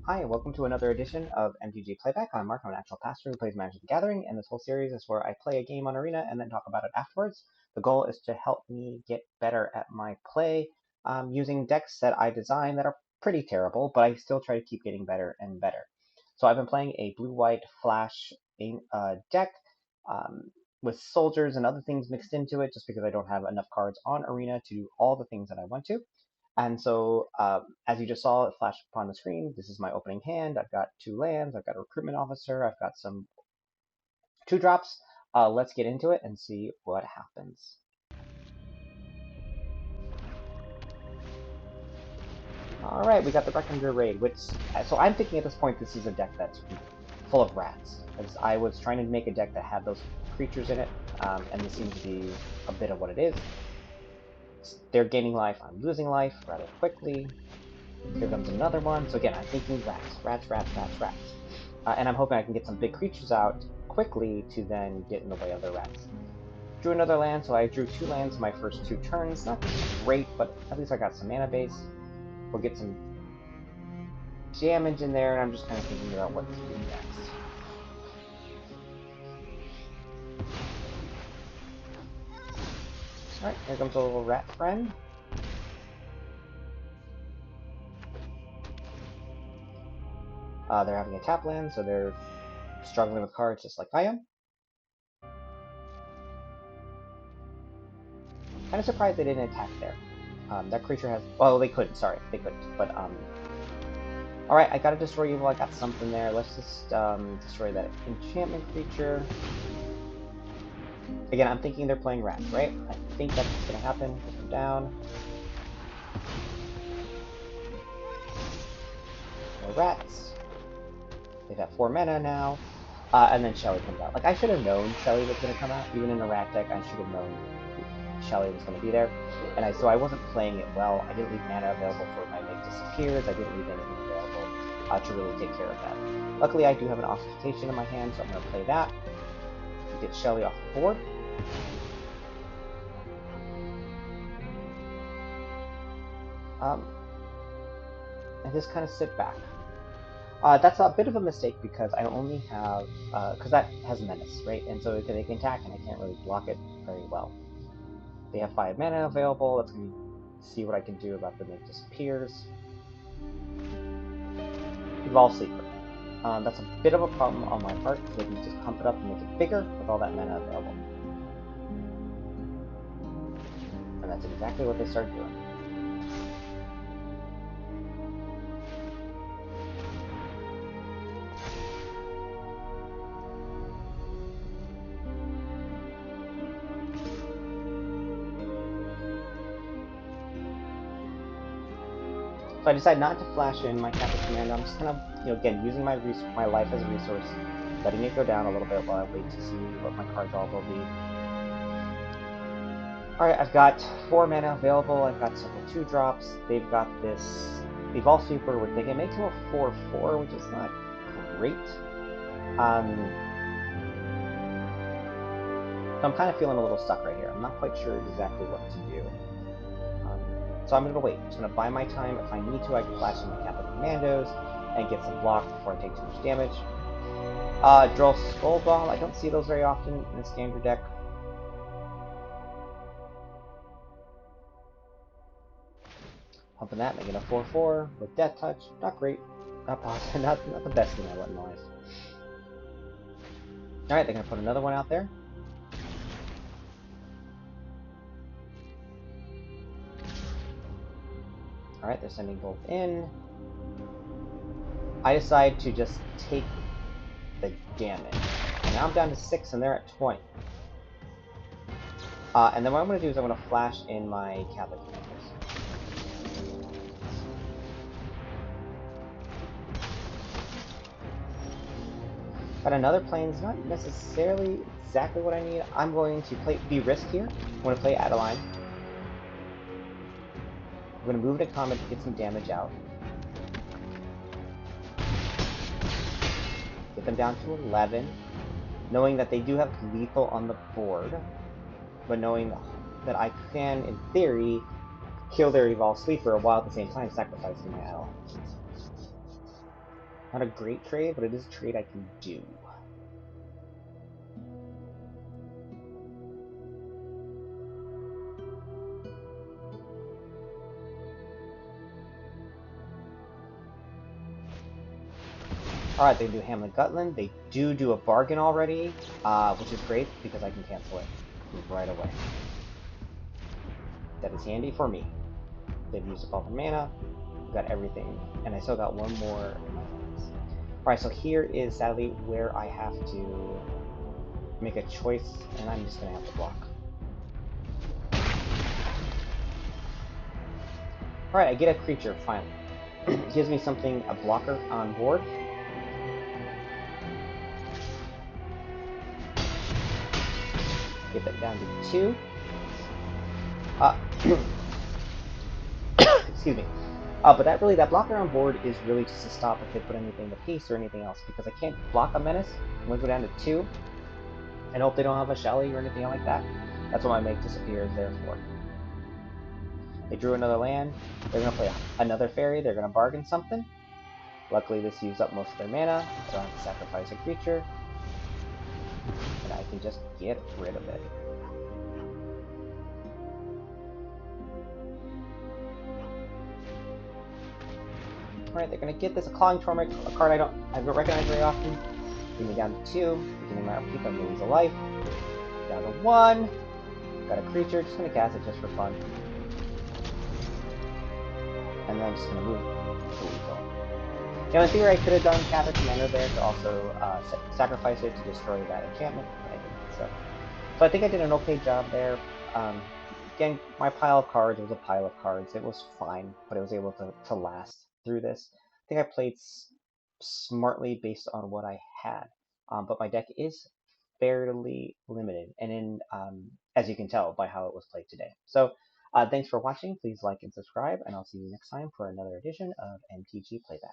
Hi, and welcome to another edition of MTG Playback. I'm Mark. I'm an actual pastor who plays Magic the Gathering, and this whole series is where I play a game on Arena and then talk about it afterwards. The goal is to help me get better at my play using decks that I design that are pretty terrible, but I still try to keep getting better and better. So I've been playing a blue-white flash deck with soldiers and other things mixed into it just because I don't have enough cards on Arena to do all the things that I want to. And so, as you just saw, it flashed upon the screen. This is my opening hand. I've got 2 lands. I've got a Recruitment Officer. I've got some 2-drops. Let's get into it and see what happens. All right, we got the Reckoner Raid, which, so I'm thinking at this point this is a deck that's full of rats. As I was trying to make a deck that had those creatures in it, and this seems to be a bit of what it is. They're gaining life. I'm losing life rather quickly. Here comes another one. So again, I'm thinking rats. And I'm hoping I can get some big creatures out quickly to then get in the way of the rats. Drew another land, so I drew 2 lands in my first 2 turns. Not great, but at least I got some mana base. We'll get some damage in there, and I'm just kind of thinking about what to do next. Alright, here comes a little rat friend. They're having a tap land, so they're struggling with cards just like I am. Kind of surprised they didn't attack there. That creature has... Well, they couldn't. Sorry, they couldn't. But, alright, I gotta destroy evil. I got something there. Let's just destroy that enchantment creature. Again, I'm thinking they're playing rats, right? I think that's what's gonna happen. Put them down. No rats. They've got 4 mana now. And then Shelly comes out. Like, I should have known Shelly was gonna come out. Even in a rat deck, I should have known Shelly was going to be there, and so I wasn't playing it well. I didn't leave mana available for my Make Disappears. I didn't leave anything available to really take care of that. Luckily, I do have an Ossification in my hand, so I'm going to play that to get Shelly off the board. And just kind of sit back. That's a bit of a mistake because I only have because that has Menace, right? And so they can attack, and I can't really block it very well. They have 5 mana available. Let's see what I can do about the Make Disappears. Evolve Sleeper. That's a bit of a problem on my part, because they can just pump it up and make it bigger with all that mana available. And that's exactly what they started doing. So I decided not to flash in my Cathar Commando. I'm just kind of, again, using my life as a resource, letting it go down a little bit while I wait to see what my card draw will be. Alright, I've got 4 mana available. I've got several 2-drops. They've got this Evolve Sweeper, which they can make to a 4/4, which is not great. So I'm kind of feeling a little stuck right here. I'm not quite sure exactly what to do. So I'm going to wait. I'm just going to buy my time. If I need to, I can flash in my Cathar Commandos and get some block before I take too much damage. Draw Skull Ball. I don't see those very often in a standard deck. Pumping that, making a 4/4 with Death Touch. Not great. Not possible. Not the best thing I want in my life. Alright, they're going to put another one out there. Alright, they're sending both in. I decide to just take the damage. Now I'm down to 6 and they're at 20. And then what I'm going to do is I'm going to flash in my Cathar Commandos. Got another Plains, not necessarily exactly what I need. I'm going to be risk here. I'm going to play Adeline. I'm going to move to Comet to get some damage out. Get them down to 11. Knowing that they do have lethal on the board. But knowing that I can, in theory, kill their Evolve Sleeper while at the same time sacrificing my Adeline. Not a great trade, but it is a trade I can do. Alright, they do Hamlet Gutland. They do a bargain already, which is great because I can cancel it right away. That is handy for me. They've used up all the mana, got everything, and I still got one more in my hands. Alright, so here is sadly where I have to make a choice, and I'm just going to have to block. Alright, I get a creature, finally. It gives me something, a blocker on board. Get that down to 2. Excuse me. But that blocker on board is really just to stop if they put anything with haste or anything else, because I can't block a menace. I'm going to go down to 2. And hope they don't have a Shelly or anything like that. That's what my Make Disappear is there for. They drew another land. They're going to play another fairy. They're going to bargain something. Luckily, this used up most of their mana. I don't have to sacrifice a creature. And I can just get rid of it. Alright, they're going to get this. A Clawing Torment, a card I don't recognize very often. Bring me down to 2. Beginning my upkeep, I'm going to lose a life. Down to 1. Got a creature, just going to cast it just for fun. And then I'm just going to move to lethal. Now, in theory, I could have done Cathar Commando there to also sacrifice it to destroy that enchantment, but I didn't. So I think I did an okay job there. Again, my pile of cards was a pile of cards. It was fine, but it was able to last through this. I think I played smartly based on what I had, but my deck is fairly limited, and in as you can tell by how it was played today. So thanks for watching. Please like and subscribe, and I'll see you next time for another edition of MTG Playback.